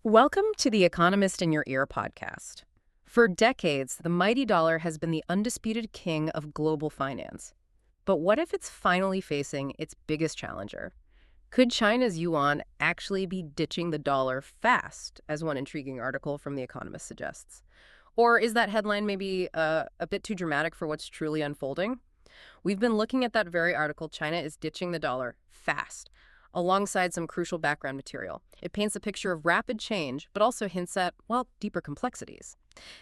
Welcome to the Economist in Your Ear podcast. For decades, the mighty dollar has been the undisputed king of global finance. But what if it's finally facing its biggest challenger? Could China's yuan actually be ditching the dollar fast, as one intriguing article from The Economist suggests? Or is that headline maybe a bit too dramatic for what's truly unfolding? We've been looking at that very article, China is ditching the dollar fast, alongside some crucial background material. It paints a picture of rapid change, but also hints at, well, deeper complexities.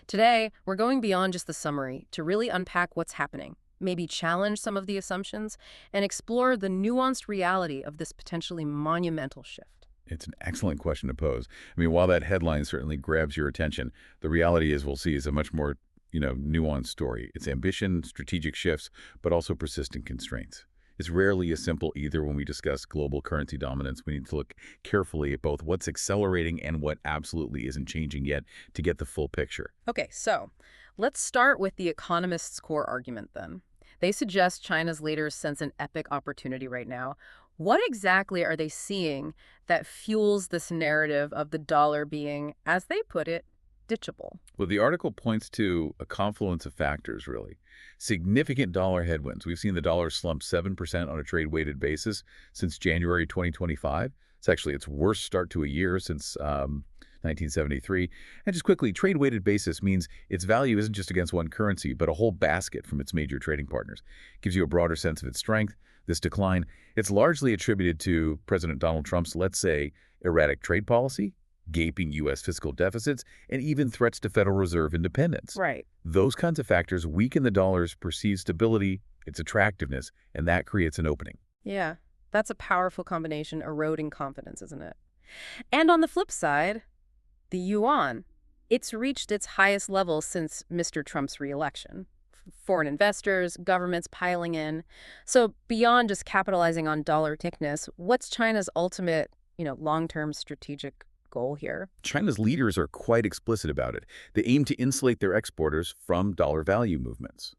Today, we're going beyond just the summary to really unpack what's happening, maybe challenge some of the assumptions, and explore the nuanced reality of this potentially monumental shift. It's an excellent question to pose. I mean, while that headline certainly grabs your attention, the reality is we'll see is a much more, nuanced story. It's ambition, strategic shifts, but also persistent constraints. It's rarely as simple either when we discuss global currency dominance. We need to look carefully at both what's accelerating and what absolutely isn't changing yet to get the full picture. Okay, so let's start with The Economist's core argument then. They suggest China's leaders sense an epic opportunity right now. What exactly are they seeing that fuels this narrative of the dollar being, as they put it, ditchable? Well, the article points to a confluence of factors, really. Significant dollar headwinds. We've seen the dollar slump 7% on a trade-weighted basis since January 2025. It's actually its worst start to a year since 1973. And just quickly, trade-weighted basis means its value isn't just against one currency, but a whole basket from its major trading partners. Gives you a broader sense of its strength. This decline, it's largely attributed to President Donald Trump's, let's say, erratic trade policy, gaping U.S. fiscal deficits, and even threats to Federal Reserve independence. Right. Those kinds of factors weaken the dollar's perceived stability, its attractiveness, and that creates an opening. Yeah, that's a powerful combination, eroding confidence, isn't it? And on the flip side, the yuan, it's reached its highest level since Mr. Trump's re-election. Foreign investors, governments piling in. So beyond just capitalizing on dollar thickness, what's China's ultimate, long-term strategic goal here? China's leaders are quite explicit about it. They aim to insulate their exporters from dollar value movements.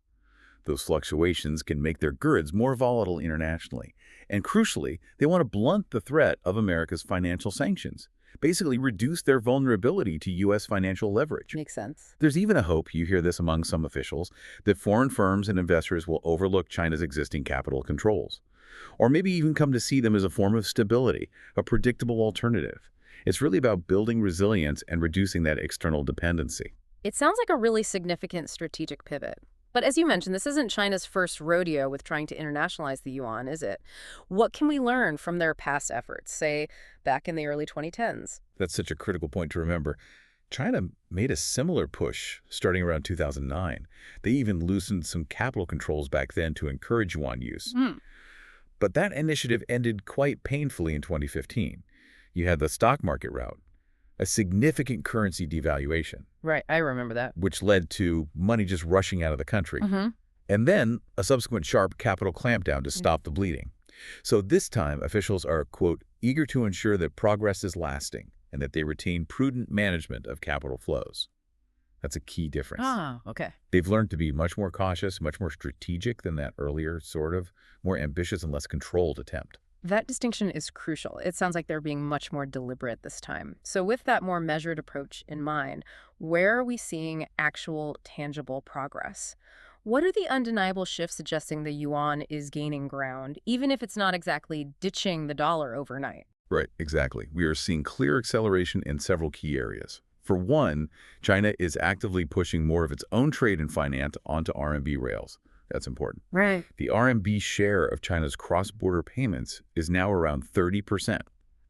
Those fluctuations can make their goods more volatile internationally. And crucially, they want to blunt the threat of America's financial sanctions, basically reduce their vulnerability to U.S. financial leverage. Makes sense. There's even a hope, you hear this among some officials, that foreign firms and investors will overlook China's existing capital controls, or maybe even come to see them as a form of stability, a predictable alternative. It's really about building resilience and reducing that external dependency. It sounds like a really significant strategic pivot. But as you mentioned, this isn't China's first rodeo with trying to internationalize the yuan, is it? What can we learn from their past efforts, say, back in the early 2010s? That's such a critical point to remember. China made a similar push starting around 2009. They even loosened some capital controls back then to encourage yuan use. But that initiative ended quite painfully in 2015. You had the stock market rout, a significant currency devaluation. Right, I remember that. Which led to money just rushing out of the country. And then a subsequent sharp capital clampdown to stop the bleeding. So this time, officials are, quote, eager to ensure that progress is lasting and that they retain prudent management of capital flows. That's a key difference. Ah, okay. They've learned to be much more cautious, much more strategic than that earlier more ambitious and less controlled attempt. That distinction is crucial. It sounds like they're being much more deliberate this time. So with that more measured approach in mind, where are we seeing actual tangible progress? What are the undeniable shifts suggesting the yuan is gaining ground, even if it's not exactly ditching the dollar overnight? Right, exactly. We are seeing clear acceleration in several key areas. For one, China is actively pushing more of its own trade and finance onto RMB rails. That's important. Right. The RMB share of China's cross-border payments is now around 30%.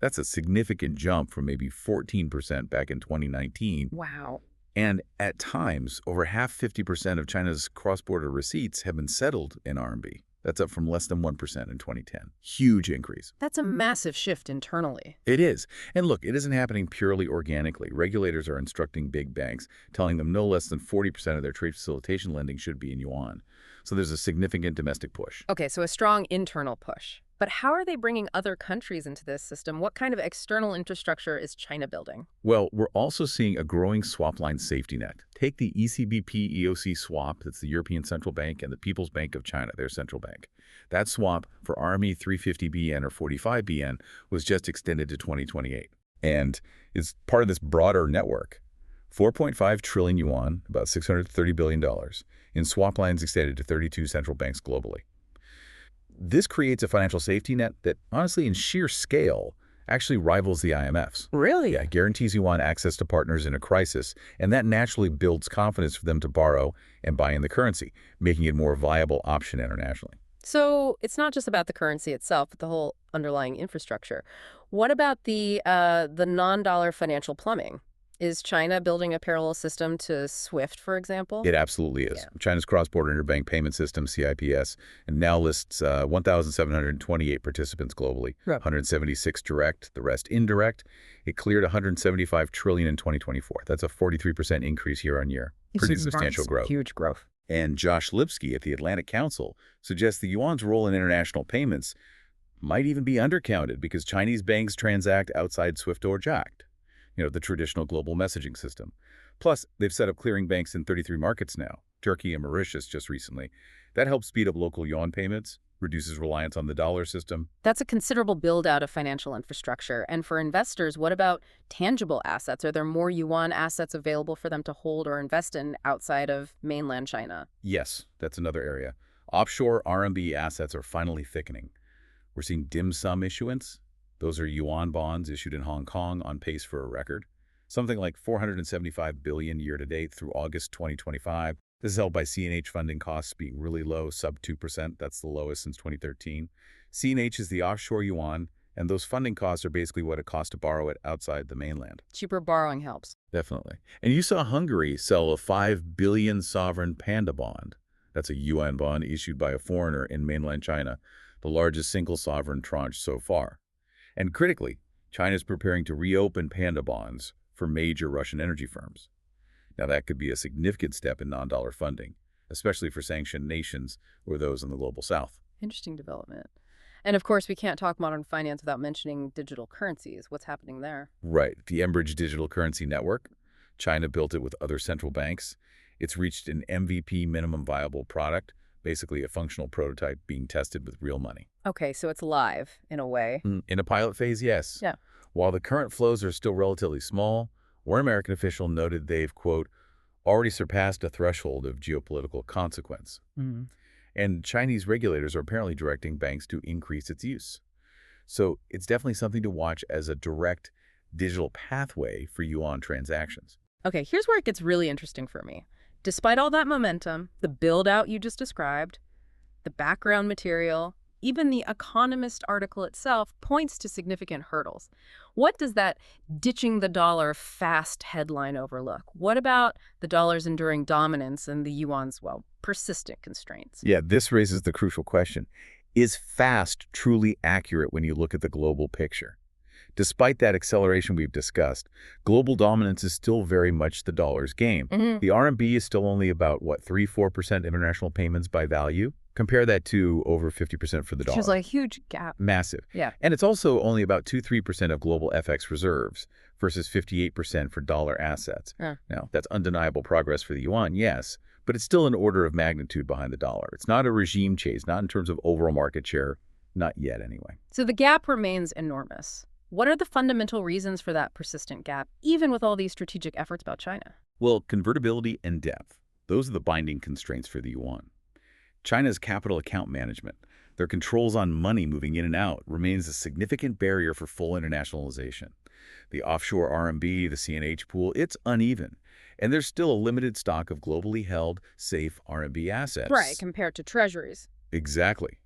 That's a significant jump from maybe 14% back in 2019. Wow. And at times, over 50% of China's cross-border receipts have been settled in RMB. That's up from less than 1% in 2010. Huge increase. That's a massive shift internally. It is. And look, it isn't happening purely organically. Regulators are instructing big banks, telling them no less than 40% of their trade facilitation lending should be in yuan. So there's a significant domestic push. Okay, so a strong internal push. But how are they bringing other countries into this system? What kind of external infrastructure is China building? Well, we're also seeing a growing swap line safety net. Take the ECBP EOC swap, that's the European Central Bank, and the People's Bank of China, their central bank. That swap for RMB 350 BN or 45 BN was just extended to 2028. and is part of this broader network. 4.5 trillion yuan, about $630 billion, in swap lines extended to 32 central banks globally. This creates a financial safety net that, honestly, in sheer scale, actually rivals the IMF's. Really? Yeah, guarantees yuan access to partners in a crisis, and that naturally builds confidence for them to borrow and buy in the currency, making it a more viable option internationally. So it's not just about the currency itself, but the whole underlying infrastructure. What about the non-dollar financial plumbing? Is China building a parallel system to SWIFT, for example? It absolutely is. Yeah. China's cross-border interbank payment system, CIPS, and now lists 1,728 participants globally, Right. 176 direct, the rest indirect. It cleared 175 trillion in 2024. That's a 43% increase year on year. Pretty substantial growth. Huge growth. And Josh Lipsky at the Atlantic Council suggests the yuan's role in international payments might even be undercounted because Chinese banks transact outside SWIFT or JACT, the traditional global messaging system. Plus, they've set up clearing banks in 33 markets now, Turkey and Mauritius just recently. That helps speed up local yuan payments, reduces reliance on the dollar system. That's a considerable build-out of financial infrastructure. And for investors, what about tangible assets? Are there more yuan assets available for them to hold or invest in outside of mainland China? Yes, that's another area. Offshore RMB assets are finally thickening. We're seeing dim sum issuance. Those are yuan bonds issued in Hong Kong on pace for a record. Something like 475 billion year-to-date through August 2025. This is held by CNH funding costs being really low, sub 2%. That's the lowest since 2013. CNH is the offshore yuan, and those funding costs are basically what it costs to borrow it outside the mainland. Cheaper borrowing helps. Definitely. And you saw Hungary sell a 5 billion sovereign panda bond. That's a yuan bond issued by a foreigner in mainland China, the largest single sovereign tranche so far. And critically, China is preparing to reopen panda bonds for major Russian energy firms. Now, that could be a significant step in non-dollar funding, especially for sanctioned nations or those in the global south. Interesting development. And of course, we can't talk modern finance without mentioning digital currencies. What's happening there? Right. The Enbridge Digital Currency Network. China built it with other central banks. It's reached an MVP, minimum viable product, basically a functional prototype being tested with real money. Okay, so it's live in a way. In a pilot phase, yes. Yeah. While the current flows are still relatively small, one American official noted they've, quote, already surpassed a threshold of geopolitical consequence. And Chinese regulators are apparently directing banks to increase its use. So it's definitely something to watch as a direct digital pathway for yuan transactions. Okay, here's where it gets really interesting for me. Despite all that momentum, the build-out you just described, the background material, even the Economist article itself points to significant hurdles. What does that ditching the dollar fast headline overlook? What about the dollar's enduring dominance and the yuan's, persistent constraints? Yeah, this raises the crucial question. Is fast truly accurate when you look at the global picture? Despite that acceleration we've discussed, global dominance is still very much the dollar's game. The RMB is still only about, 3-4% international payments by value? Compare that to over 50% for the dollar. Which is a huge gap. Massive. Yeah. And it's also only about 2-3% of global FX reserves versus 58% for dollar assets. Now, that's undeniable progress for the yuan, yes, but it's still an order of magnitude behind the dollar. It's not a regime chase, not in terms of overall market share, not yet anyway. So the gap remains enormous. What are the fundamental reasons for that persistent gap, even with all these strategic efforts about China? Well, convertibility and depth. Those are the binding constraints for the yuan. China's capital account management, their controls on money moving in and out, remains a significant barrier for full internationalization. The offshore RMB, the CNH pool, it's uneven. And there's still a limited stock of globally held, safe RMB assets. Right, compared to treasuries. Exactly.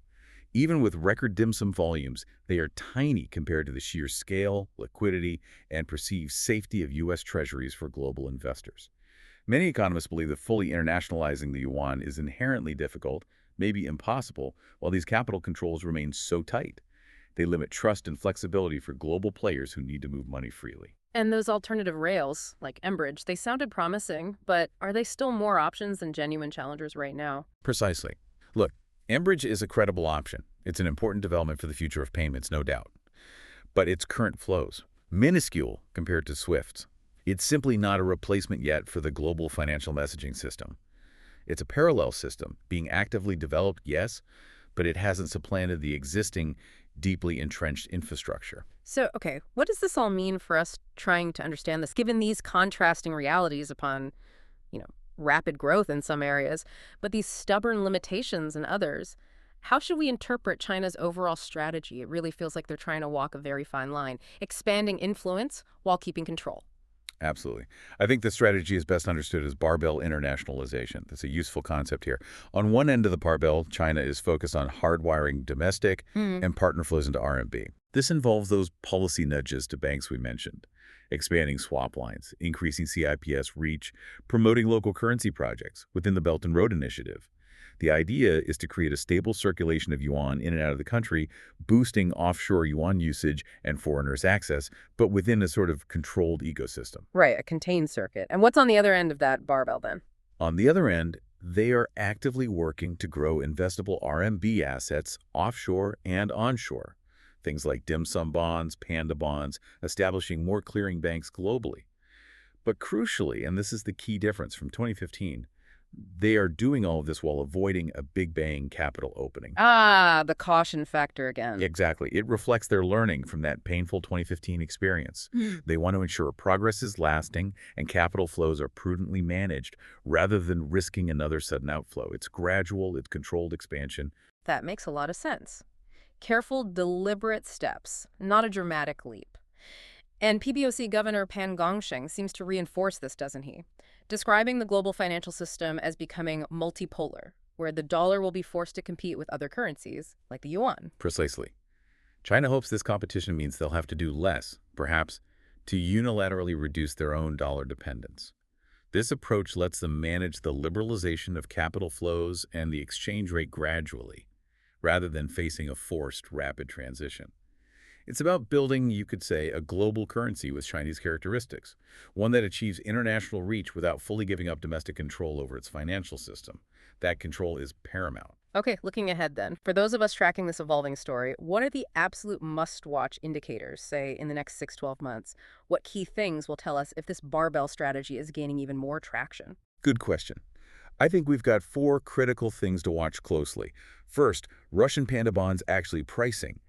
Even with record dim sum volumes, they are tiny compared to the sheer scale, liquidity, and perceived safety of U.S. treasuries for global investors. Many economists believe that fully internationalizing the yuan is inherently difficult, maybe impossible, while these capital controls remain so tight. They limit trust and flexibility for global players who need to move money freely. And those alternative rails, like Enbridge, they sounded promising, but are they still more options than genuine challengers right now? Precisely. Look, Enbridge is a credible option. It's an important development for the future of payments, no doubt. But its current flows, minuscule compared to SWIFT's. It's simply not a replacement yet for the global financial messaging system. It's a parallel system, being actively developed, yes, but it hasn't supplanted the existing, deeply entrenched infrastructure. So, okay, what does this all mean for us trying to understand this, given these contrasting realities upon, you know, rapid growth in some areas, but these stubborn limitations in others? How should we interpret China's overall strategy? It really feels like they're trying to walk a very fine line, expanding influence while keeping control. Absolutely. I think the strategy is best understood as barbell internationalization. That's a useful concept here. On one end of the barbell, China is focused on hardwiring domestic and partner flows into RMB. This involves those policy nudges to banks we mentioned, expanding swap lines, increasing CIPS reach, promoting local currency projects within the Belt and Road Initiative. The idea is to create a stable circulation of yuan in and out of the country, boosting offshore yuan usage and foreigners' access, but within a sort of controlled ecosystem. Right, a contained circuit. And what's on the other end of that barbell then? On the other end, they are actively working to grow investable RMB assets offshore and onshore. Things like dim sum bonds, panda bonds, establishing more clearing banks globally. But crucially, and this is the key difference from 2015, they are doing all of this while avoiding a big bang capital opening. Ah, the caution factor again. Exactly. It reflects their learning from that painful 2015 experience. They want to ensure progress is lasting and capital flows are prudently managed rather than risking another sudden outflow. It's gradual, it's controlled expansion. That makes a lot of sense. Careful, deliberate steps, not a dramatic leap. And PBOC Governor Pan Gongsheng seems to reinforce this, doesn't he? Describing the global financial system as becoming multipolar, where the dollar will be forced to compete with other currencies, like the yuan. Precisely. China hopes this competition means they'll have to do less, perhaps, to unilaterally reduce their own dollar dependence. This approach lets them manage the liberalization of capital flows and the exchange rate gradually, rather than facing a forced, rapid transition. It's about building, you could say, a global currency with Chinese characteristics, one that achieves international reach without fully giving up domestic control over its financial system. That control is paramount. Okay, looking ahead then. For those of us tracking this evolving story, what are the absolute must-watch indicators, say, in the next 6-12 months? What key things will tell us if this barbell strategy is gaining even more traction? Good question. I think we've got 4 critical things to watch closely. First, Russian panda bonds actually pricing.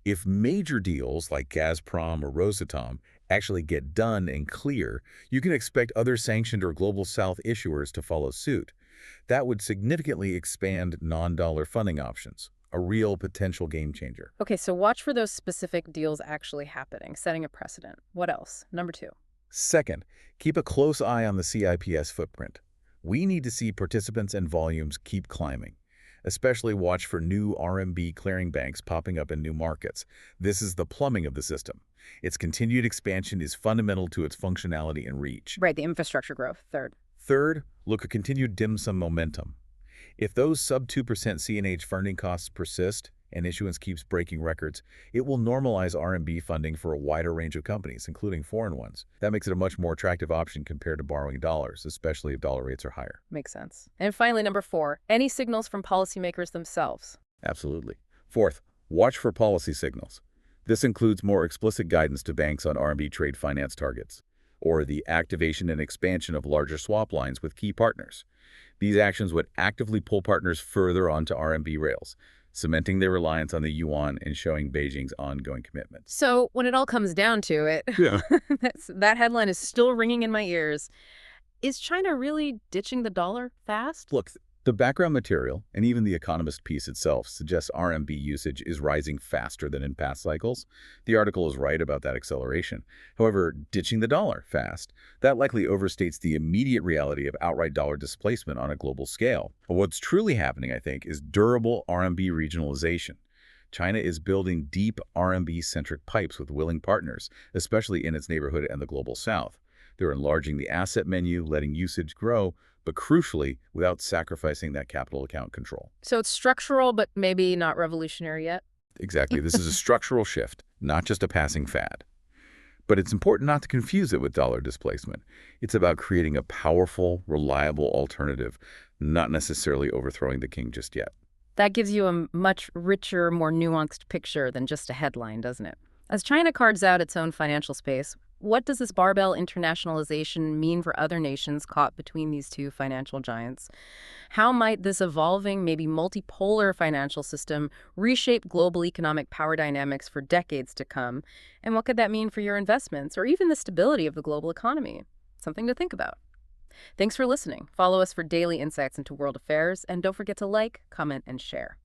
If major deals like Gazprom or Rosatom actually get done and clear, you can expect other sanctioned or Global South issuers to follow suit. That would significantly expand non-dollar funding options, a real potential game changer. Okay, so watch for those specific deals actually happening, setting a precedent. What else? Number 2. Second, keep a close eye on the CIPS footprint. We need to see participants and volumes keep climbing. Especially watch for new RMB clearing banks popping up in new markets. This is the plumbing of the system. Its continued expansion is fundamental to its functionality and reach. Right, the infrastructure growth. Third, look at continued dim sum momentum. If those sub 2% CNH funding costs persist and issuance keeps breaking records, it will normalize RMB funding for a wider range of companies, including foreign ones. That makes it a much more attractive option compared to borrowing dollars, especially if dollar rates are higher. Makes sense. And finally, number 4, any signals from policymakers themselves? Absolutely. Fourth, watch for policy signals. This includes more explicit guidance to banks on RMB trade finance targets, or the activation and expansion of larger swap lines with key partners. These actions would actively pull partners further onto RMB rails, cementing their reliance on the yuan and showing Beijing's ongoing commitment. So when it all comes down to it, that headline is still ringing in my ears. Is China really ditching the dollar fast? Look, the background material, and even the Economist piece itself, suggests RMB usage is rising faster than in past cycles. The article is right about that acceleration. However, ditching the dollar fast, that likely overstates the immediate reality of outright dollar displacement on a global scale. But what's truly happening, I think, is durable RMB regionalization. China is building deep RMB-centric pipes with willing partners, especially in its neighborhood and the global south. They're enlarging the asset menu, letting usage grow, but crucially, without sacrificing that capital account control. So it's structural, but maybe not revolutionary yet? Exactly. This is a structural shift, not just a passing fad. But it's important not to confuse it with dollar displacement. It's about creating a powerful, reliable alternative, not necessarily overthrowing the king just yet. That gives you a much richer, more nuanced picture than just a headline, doesn't it? As China carves out its own financial space, What does this barbell internationalization mean for other nations caught between these two financial giants? How might this evolving, maybe multipolar financial system reshape global economic power dynamics for decades to come? And what could that mean for your investments or even the stability of the global economy? Something to think about. Thanks for listening. Follow us for daily insights into world affairs, and don't forget to like, comment, and share.